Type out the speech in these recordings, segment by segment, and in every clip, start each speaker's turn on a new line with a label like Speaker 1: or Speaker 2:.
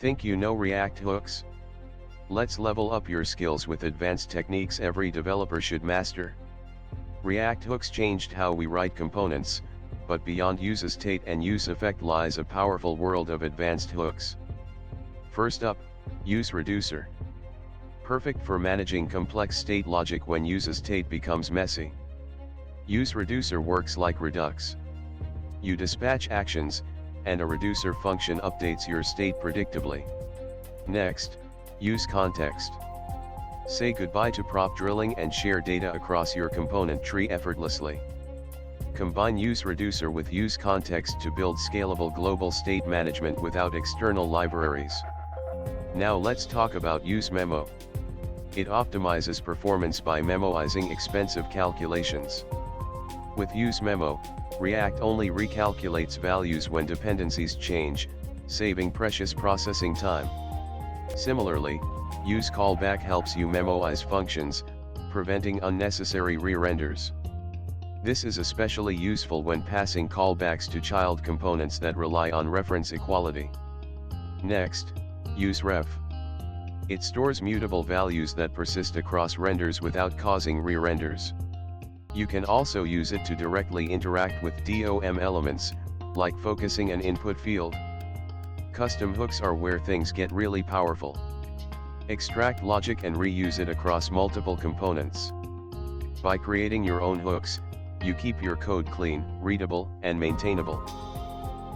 Speaker 1: Think you know React hooks? Let's level up your skills with advanced techniques every developer should master. React hooks changed how we write components, but beyond useState and useEffect lies a powerful world of advanced hooks. First up, useReducer. Perfect for managing complex state logic when useState becomes messy. useReducer works like Redux. You dispatch actions, and a reducer function updates your state predictably. Next, useContext. Say goodbye to prop drilling and share data across your component tree effortlessly. Combine useReducer with useContext to build scalable global state management without external libraries. Now let's talk about useMemo. It optimizes performance by memoizing expensive calculations. With useMemo, React only recalculates values when dependencies change, saving precious processing time. Similarly, useCallback helps you memoize functions, preventing unnecessary re-renders. This is especially useful when passing callbacks to child components that rely on reference equality. Next, useRef. It stores mutable values that persist across renders without causing re-renders. You can also use it to directly interact with DOM elements, like focusing an input field. Custom hooks are where things get really powerful. Extract logic and reuse it across multiple components. By creating your own hooks, you keep your code clean, readable, and maintainable.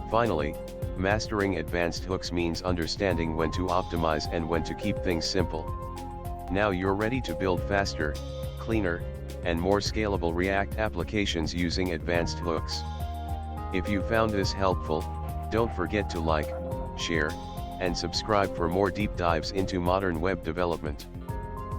Speaker 1: Finally, mastering advanced hooks means understanding when to optimize and when to keep things simple. Now you're ready to build faster, cleaner, and more scalable React applications using advanced hooks. If you found this helpful, don't forget to like, share, and subscribe for more deep dives into modern web development.